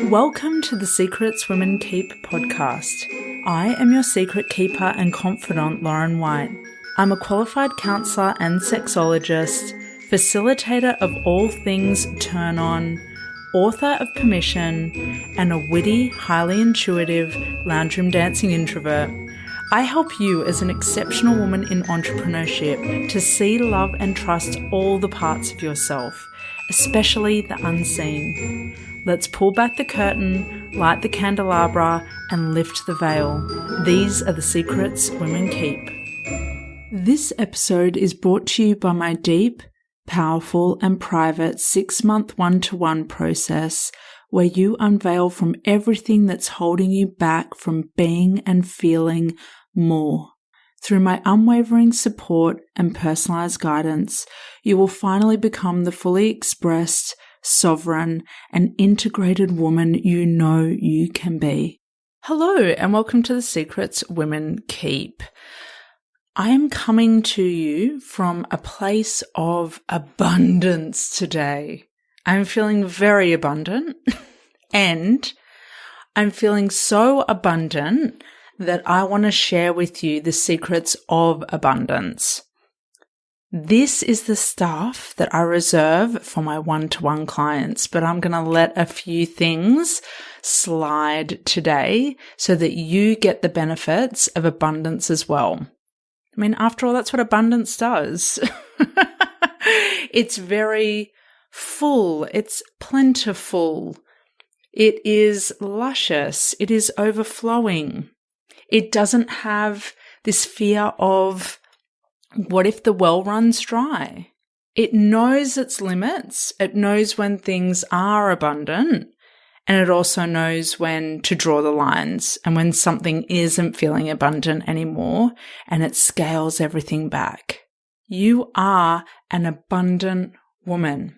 Welcome to the Secrets Women Keep podcast. I am your secret keeper and confidant, Lauren White. I'm a qualified counsellor and sexologist, facilitator of all things turn on, author of Permission, and a witty, highly intuitive lounge room dancing introvert. I help you as an exceptional woman in entrepreneurship to see, love, and trust all the parts of yourself, especially the unseen. Let's pull back the curtain, light the candelabra, and lift the veil. These are the secrets women keep. This episode is brought to you by my deep, powerful, and private 6-month one-to-one process where you unveil from everything that's holding you back from being and feeling more. Through my unwavering support and personalized guidance, you will finally become the fully expressed, sovereign, and integrated woman you know you can be. Hello, and welcome to the Secrets Women Keep. I am coming to you from a place of abundance today. I'm feeling very abundant, and I'm feeling so abundant that I want to share with you the secrets of abundance. This is the stuff that I reserve for my one-to-one clients, but I'm going to let a few things slide today so that you get the benefits of abundance as well. I mean, after all, that's what abundance does. It's very full. It's plentiful. It is luscious. It is overflowing. It doesn't have this fear of, what if the well runs dry? It knows its limits. It knows when things are abundant, and it also knows when to draw the lines and when something isn't feeling abundant anymore, and it scales everything back. You are an abundant woman.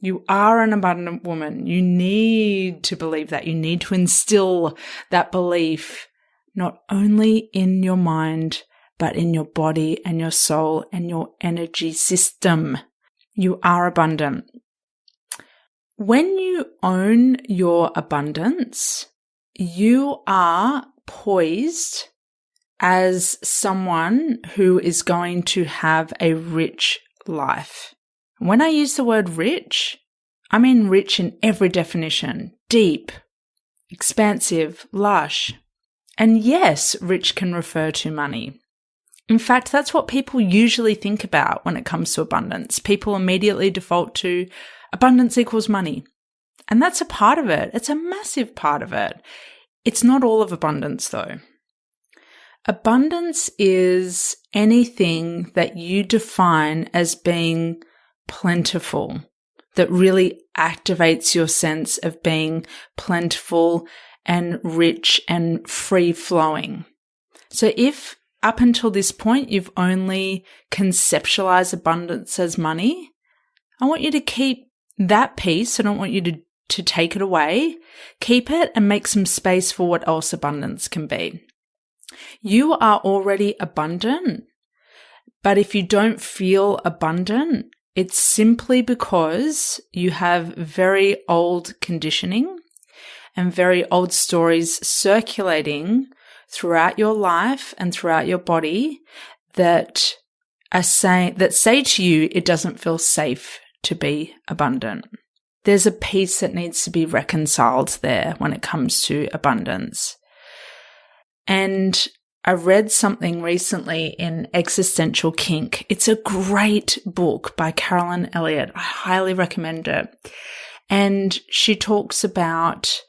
You are an abundant woman. You need to believe that. You need to instill that belief not only in your mind, but in your body and your soul and your energy system. You are abundant. When you own your abundance, you are poised as someone who is going to have a rich life. When I use the word rich, I mean rich in every definition: deep, expansive, lush. And yes, rich can refer to money. In fact, that's what people usually think about when it comes to abundance. People immediately default to abundance equals money. And that's a part of it. It's a massive part of it. It's not all of abundance, though. Abundance is anything that you define as being plentiful, that really activates your sense of being plentiful and rich and free-flowing. So if up until this point you've only conceptualized abundance as money, I want you to keep that piece. I don't want you to take it away. Keep it and make some space for what else abundance can be. You are already abundant, but if you don't feel abundant, it's simply because you have very old conditioning and very old stories circulating throughout your life and throughout your body that say to you it doesn't feel safe to be abundant. There's a piece that needs to be reconciled there when it comes to abundance. And I read something recently in Existential Kink. It's a great book by Carolyn Elliott. I highly recommend it. And she talks about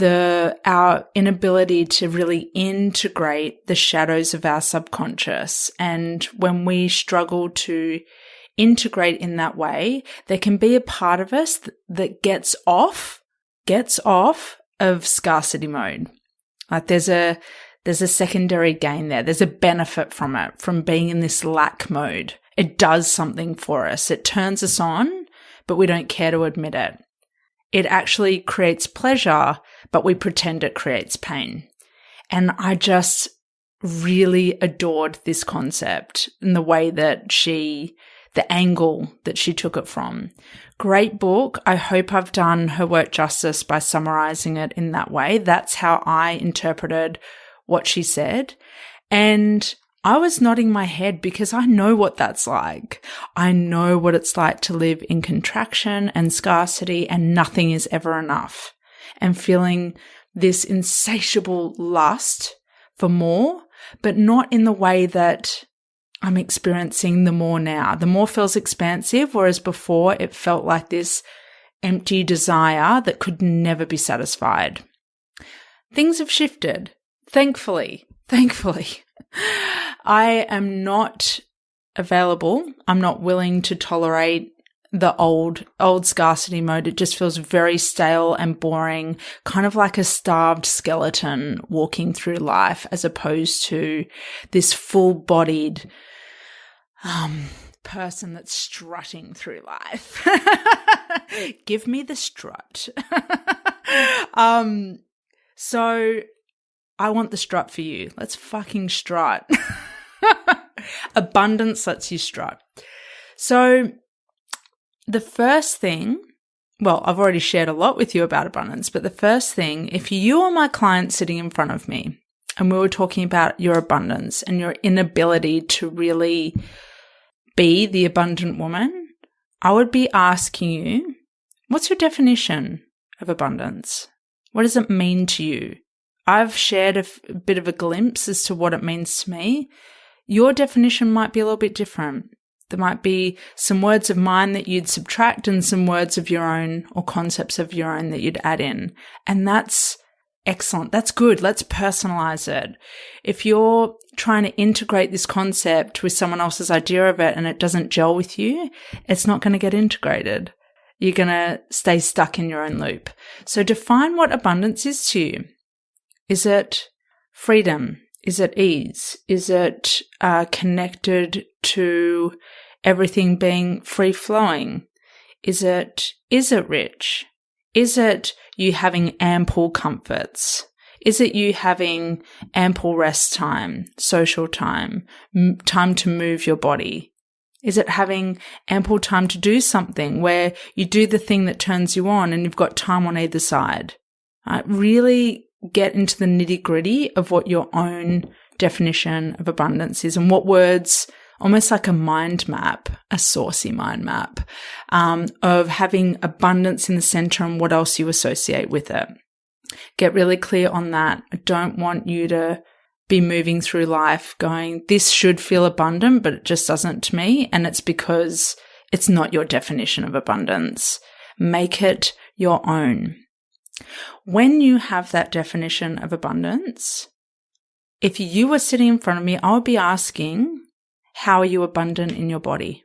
our inability to really integrate the shadows of our subconscious. And when we struggle to integrate in that way, there can be a part of us that gets off of scarcity mode. Like there's a secondary gain there. There's a benefit from it, from being in this lack mode. It does something for us. It turns us on, but we don't care to admit it. It actually creates pleasure, but we pretend it creates pain. And I just really adored this concept and the way that she the angle that she took it from. Great book. I hope I've done her work justice by summarizing it in that way. That's how I interpreted what she said. And I was nodding my head because I know what that's like. I know what it's like to live in contraction and scarcity and nothing is ever enough, and feeling this insatiable lust for more, but not in the way that I'm experiencing the more now. The more feels expansive, whereas before it felt like this empty desire that could never be satisfied. Things have shifted, thankfully. I am not available. I'm not willing to tolerate the old scarcity mode. It just feels very stale and boring, kind of like a starved skeleton walking through life, as opposed to this full-bodied person that's strutting through life. Give me the strut. So I want the strut for you. Let's fucking strut. Abundance lets you strut. So the first thing, well, I've already shared a lot with you about abundance, but the first thing, if you were my client sitting in front of me and we were talking about your abundance and your inability to really be the abundant woman, I would be asking you, what's your definition of abundance? What does it mean to you? I've shared a bit of a glimpse as to what it means to me. Your definition might be a little bit different. There might be some words of mine that you'd subtract and some words of your own or concepts of your own that you'd add in. And that's excellent. That's good. Let's personalize it. If you're trying to integrate this concept with someone else's idea of it and it doesn't gel with you, it's not going to get integrated. You're going to stay stuck in your own loop. So define what abundance is to you. Is it freedom? Is it ease? Is it connected to everything being free-flowing? Is it rich? Is it you having ample comforts? Is it you having ample rest time, social time, time to move your body? Is it having ample time to do something where you do the thing that turns you on and you've got time on either side? Really get into the nitty-gritty of what your own definition of abundance is and what words, almost like a mind map, a saucy mind map, of having abundance in the center and what else you associate with it. Get really clear on that. I don't want you to be moving through life going, this should feel abundant, but it just doesn't to me. And it's because it's not your definition of abundance. Make it your own. When you have that definition of abundance, if you were sitting in front of me, I would be asking, how are you abundant in your body?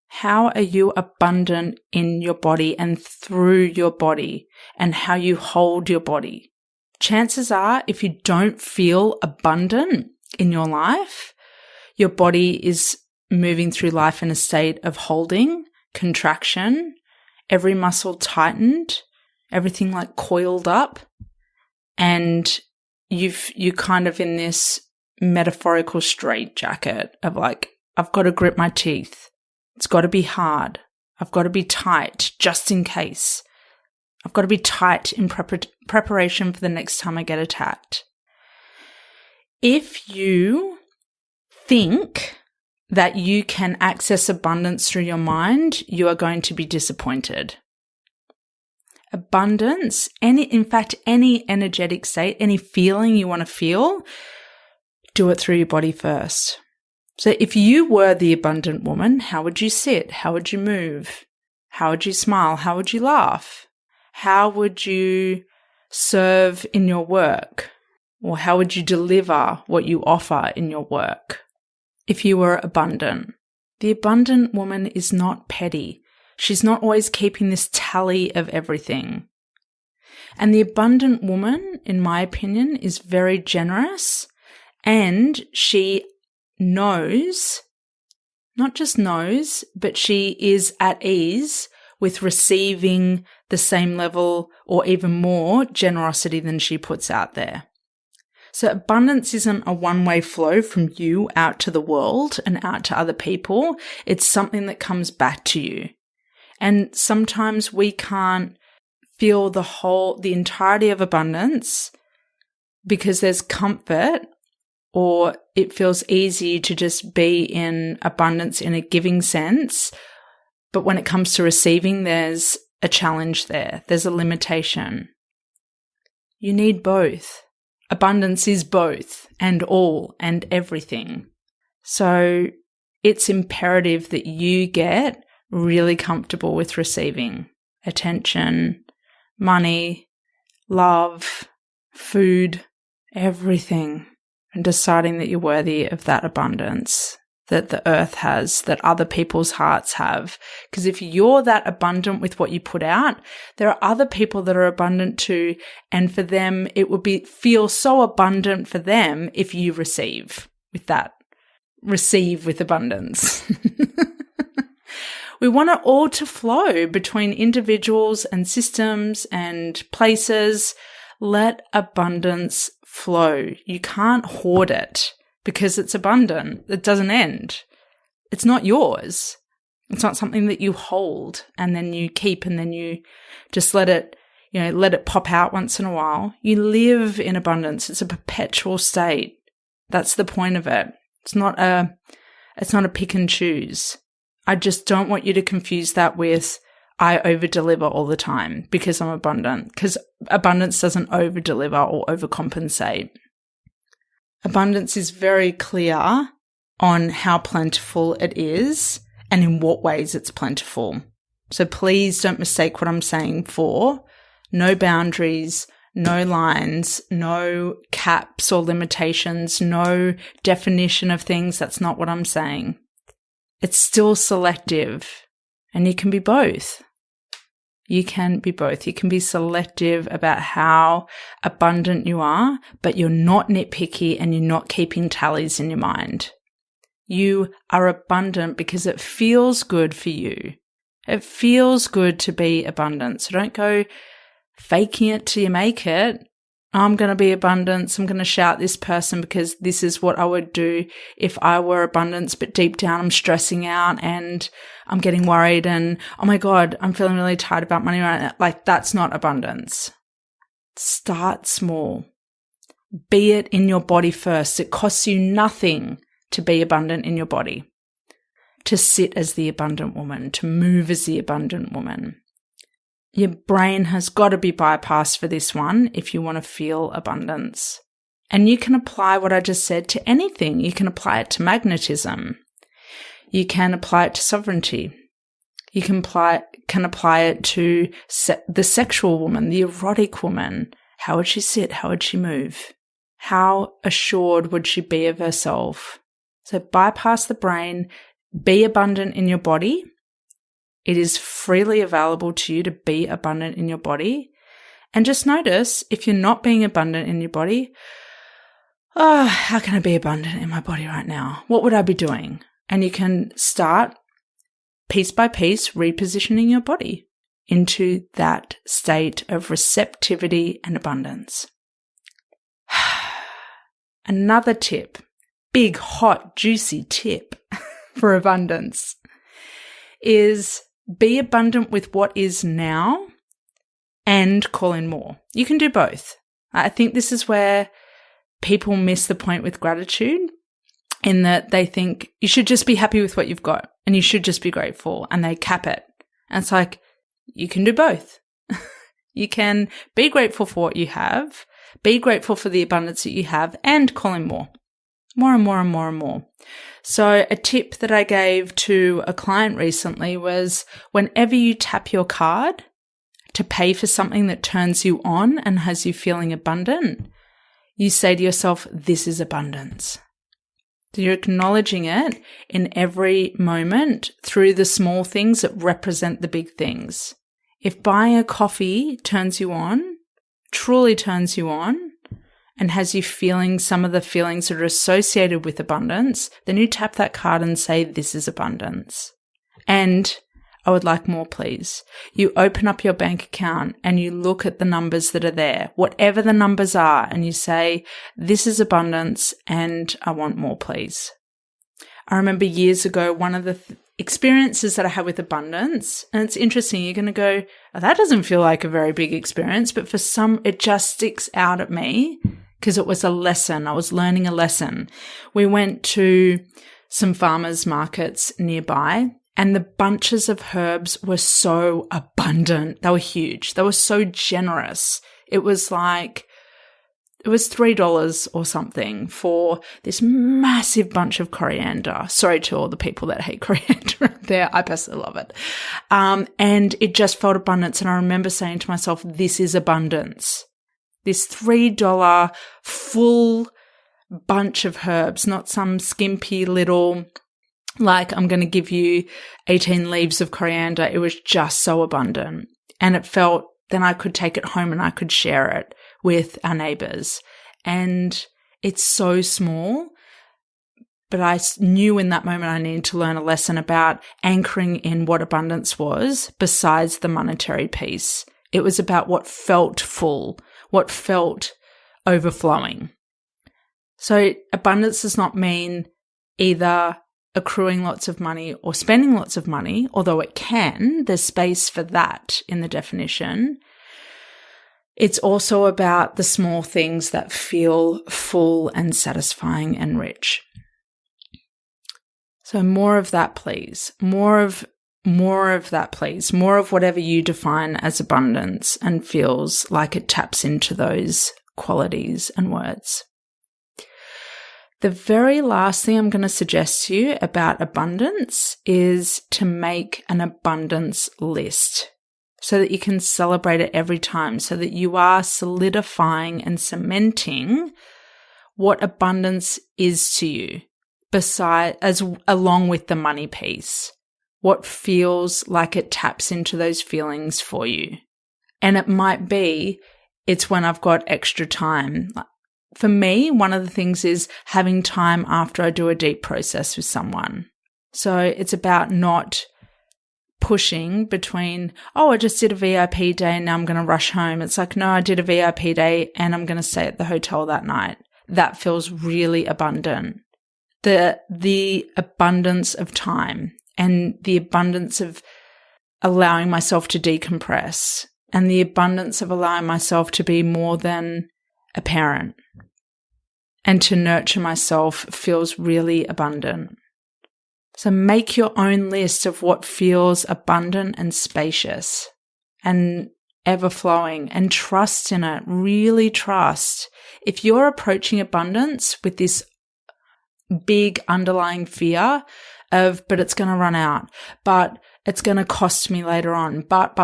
How are you abundant in your body and through your body and how you hold your body? Chances are, if you don't feel abundant in your life, your body is moving through life in a state of holding, contraction, every muscle tightened, everything like coiled up, and you're kind of in this metaphorical straitjacket of like, I've got to grip my teeth. It's got to be hard. I've got to be tight just in case. I've got to be tight in preparation for the next time I get attacked. If you think that you can access abundance through your mind, you are going to be disappointed. Abundance, any energetic state, any feeling you want to feel, do it through your body first. So if you were the abundant woman, how would you sit? How would you move? How would you smile? How would you laugh? How would you serve in your work? Or how would you deliver what you offer in your work? If you were abundant. The abundant woman is not petty. She's not always keeping this tally of everything. And the abundant woman, in my opinion, is very generous, and she knows, not just knows, but she is at ease with receiving the same level or even more generosity than she puts out there. So abundance isn't a one-way flow from you out to the world and out to other people. It's something that comes back to you. And sometimes we can't feel the entirety of abundance because there's comfort, or it feels easy to just be in abundance in a giving sense. But when it comes to receiving, there's a challenge there. There's a limitation. You need both. Abundance is both and all and everything. So it's imperative that you get really comfortable with receiving attention, money, love, food, everything, and deciding that you're worthy of that abundance that the earth has, that other people's hearts have. Because if you're that abundant with what you put out, there are other people that are abundant too, and for them it would feel so abundant for them if you receive with that. Receive with abundance. We want it all to flow between individuals and systems and places. Let abundance flow. You can't hoard it because it's abundant. It doesn't end. It's not yours. It's not something that you hold and then you keep and then you just let it pop out once in a while. You live in abundance. It's a perpetual state. That's the point of it. It's not a pick and choose. I just don't want you to confuse that with I over-deliver all the time because I'm abundant, because abundance doesn't over-deliver or overcompensate. Abundance is very clear on how plentiful it is and in what ways it's plentiful. So please don't mistake what I'm saying for no boundaries, no lines, no caps or limitations, no definition of things. That's not what I'm saying. It's still selective, and you can be both. You can be both. You can be selective about how abundant you are, but you're not nitpicky and you're not keeping tallies in your mind. You are abundant because it feels good for you. It feels good to be abundant. So don't go faking it till you make it. I'm going to be abundance. I'm going to shout this person because this is what I would do if I were abundance. But deep down, I'm stressing out and I'm getting worried and, oh my God, I'm feeling really tired about money right now. Like, that's not abundance. Start small. Be it in your body first. It costs you nothing to be abundant in your body, to sit as the abundant woman, to move as the abundant woman. Your brain has got to be bypassed for this one if you want to feel abundance. And you can apply what I just said to anything. You can apply it to magnetism. You can apply it to sovereignty. You can apply it to the sexual woman, the erotic woman. How would she sit? How would she move? How assured would she be of herself? So bypass the brain. Be abundant in your body. It is freely available to you to be abundant in your body. And just notice if you're not being abundant in your body, how can I be abundant in my body right now? What would I be doing? And you can start piece by piece repositioning your body into that state of receptivity and abundance. Another tip, big, hot, juicy tip for abundance is be abundant with what is now and call in more. You can do both. I think this is where people miss the point with gratitude, in that they think you should just be happy with what you've got and you should just be grateful, and they cap it. And it's like, you can do both. You can be grateful for what you have, be grateful for the abundance that you have, and call in more. More and more and more and more. So a tip that I gave to a client recently was, whenever you tap your card to pay for something that turns you on and has you feeling abundant, you say to yourself, this is abundance. So you're acknowledging it in every moment through the small things that represent the big things. If buying a coffee turns you on, truly turns you on, and has you feeling some of the feelings that are associated with abundance, then you tap that card and say, this is abundance. And I would like more, please. You open up your bank account and you look at the numbers that are there, whatever the numbers are, and you say, this is abundance and I want more, please. I remember years ago, one of the experiences that I had with abundance, and it's interesting, you're going to go, oh, that doesn't feel like a very big experience, but for some, it just sticks out at me because it was a lesson. I was learning a lesson. We went to some farmers markets nearby, and the bunches of herbs were so abundant. They were huge. They were so generous. It was $3 or something for this massive bunch of coriander. Sorry to all the people that hate coriander out there. I personally love it. And it just felt abundance. And I remember saying to myself, this is abundance. This $3 full bunch of herbs, not some skimpy little, like I'm going to give you 18 leaves of coriander. It was just so abundant. And it felt, then I could take it home and I could share it with our neighbors. And it's so small, but I knew in that moment I needed to learn a lesson about anchoring in what abundance was besides the monetary piece. It was about what felt full, what felt overflowing. So abundance does not mean either accruing lots of money or spending lots of money, although it can. There's space for that in the definition. It's also about the small things that feel full and satisfying and rich. So more of that, please. More of that, please. More of whatever you define as abundance and feels like it taps into those qualities and words. The very last thing I'm going to suggest to you about abundance is to make an abundance list, so that you can celebrate it every time, so that you are solidifying and cementing what abundance is to you, along with the money piece, what feels like it taps into those feelings for you. And it might be, it's when I've got extra time. For me, one of the things is having time after I do a deep process with someone. So it's about not pushing between, oh, I just did a VIP day and now I'm going to rush home. It's like, no, I did a VIP day and I'm going to stay at the hotel that night. That feels really abundant. The abundance of time and the abundance of allowing myself to decompress and the abundance of allowing myself to be more than a parent and to nurture myself feels really abundant. So make your own list of what feels abundant and spacious and ever-flowing, and trust in it. Really trust. If you're approaching abundance with this big underlying fear of, but it's going to run out, but it's going to cost me later on, but,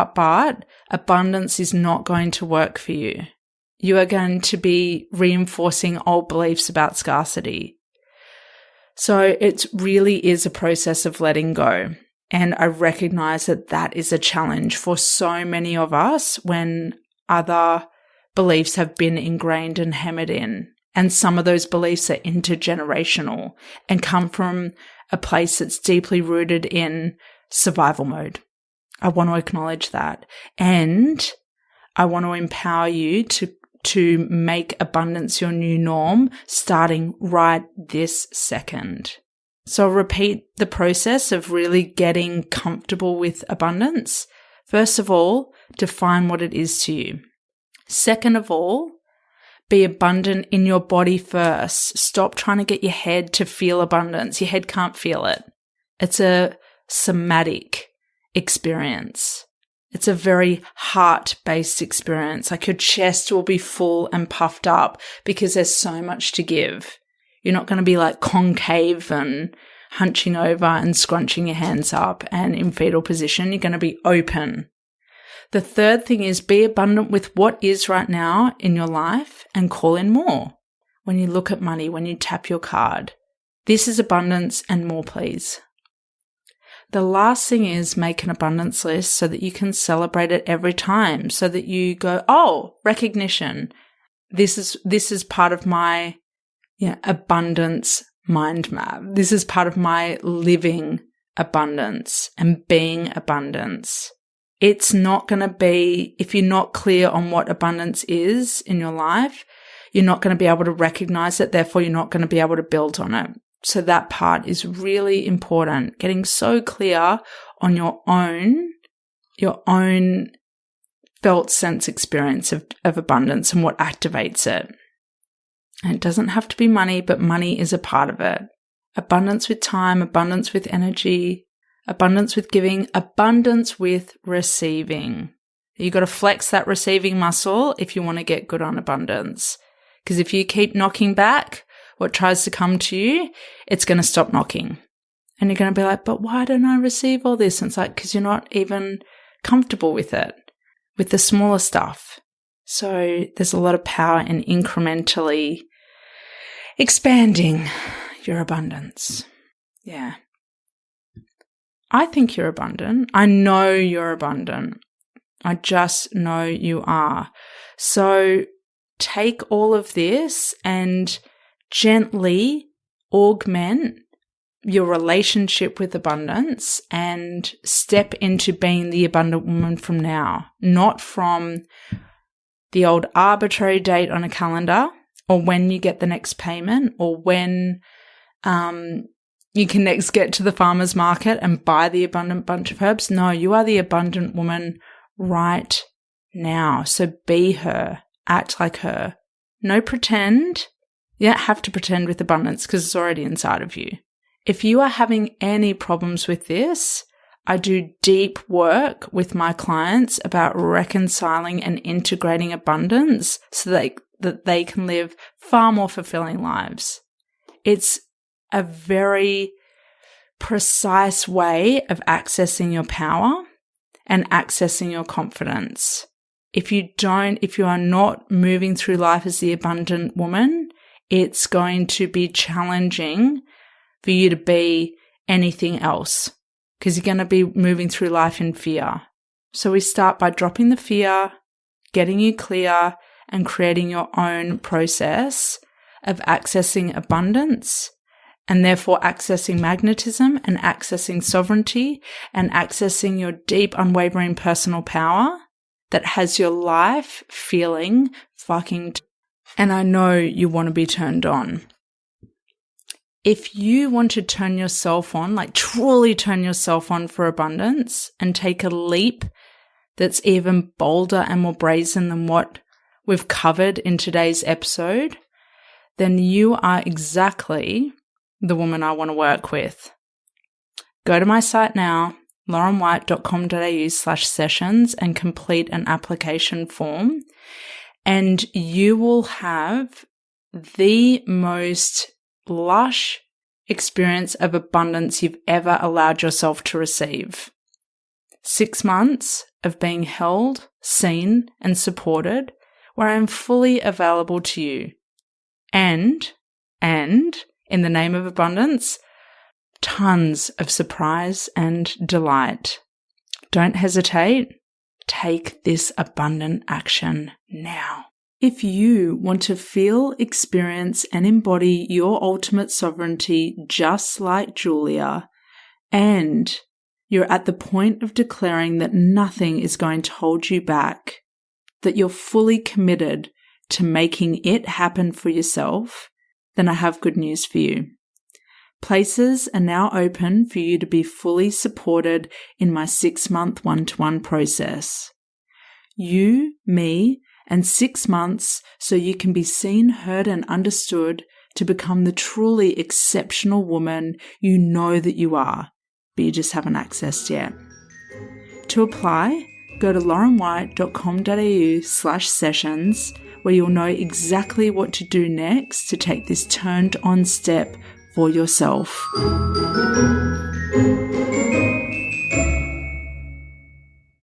abundance is not going to work for you. You are going to be reinforcing old beliefs about scarcity. So it really is a process of letting go. And I recognize that that is a challenge for so many of us when other beliefs have been ingrained and hammered in. And some of those beliefs are intergenerational and come from a place that's deeply rooted in survival mode. I want to acknowledge that. And I want to empower you to make abundance your new norm starting right this second. So repeat the process of really getting comfortable with abundance. First of all, define what it is to you. Second of all, be abundant in your body first. Stop trying to get your head to feel abundance. Your head can't feel it. It's a somatic experience. It's a very heart-based experience. Like your chest will be full and puffed up because there's so much to give. You're not going to be like concave and hunching over and scrunching your hands up and in fetal position. You're going to be open. The third thing is be abundant with what is right now in your life and call in more. When you look at money, when you tap your card, this is abundance and more, please. The last thing is make an abundance list so that you can celebrate it every time, so that you go, oh, recognition. This is part of my abundance mind map. This is part of my living abundance and being abundance. It's not going to be, if you're not clear on what abundance is in your life, you're not going to be able to recognize it. Therefore, you're not going to be able to build on it. So that part is really important. Getting so clear on your own felt sense experience of abundance and what activates it. And it doesn't have to be money, but money is a part of it. Abundance with time, abundance with energy, abundance with giving, abundance with receiving. You've got to flex that receiving muscle if you want to get good on abundance. Because if you keep knocking back what tries to come to you, it's going to stop knocking. And you're going to be like, but why don't I receive all this? And it's like, because you're not even comfortable with it, with the smaller stuff. So there's a lot of power in incrementally expanding your abundance. Yeah. I think you're abundant. I know you're abundant. I just know you are. So take all of this and gently augment your relationship with abundance and step into being the abundant woman from now, not from the old arbitrary date on a calendar or when you get the next payment or when you can next get to the farmer's market and buy the abundant bunch of herbs. No, you are the abundant woman right now. So be her, act like her. No pretend. You don't have to pretend with abundance because it's already inside of you. If you are having any problems with this, I do deep work with my clients about reconciling and integrating abundance so that they can live far more fulfilling lives. It's a very precise way of accessing your power and accessing your confidence. If you are not moving through life as the abundant woman, it's going to be challenging for you to be anything else because you're going to be moving through life in fear. So we start by dropping the fear, getting you clear, and creating your own process of accessing abundance and therefore accessing magnetism and accessing sovereignty and accessing your deep, unwavering personal power that has your life feeling fucking and I know you want to be turned on. If you want to turn yourself on, like truly turn yourself on for abundance and take a leap that's even bolder and more brazen than what we've covered in today's episode, then you are exactly the woman I want to work with. Go to my site now, laurenwhite.com.au/sessions and complete an application form, and you will have the most lush experience of abundance you've ever allowed yourself to receive. 6 months of being held, seen, and supported where I am fully available to you. And in the name of abundance, tons of surprise and delight. Don't hesitate. Take this abundant action now. If you want to feel, experience, and embody your ultimate sovereignty just like Julia, and you're at the point of declaring that nothing is going to hold you back, that you're fully committed to making it happen for yourself, then I have good news for you. Places are now open for you to be fully supported in my 6-month one-to-one process. You, me, and 6 months so you can be seen, heard, and understood to become the truly exceptional woman you know that you are, but you just haven't accessed yet. To apply, go to laurenwhite.com.au/sessions where you'll know exactly what to do next to take this turned on step for yourself.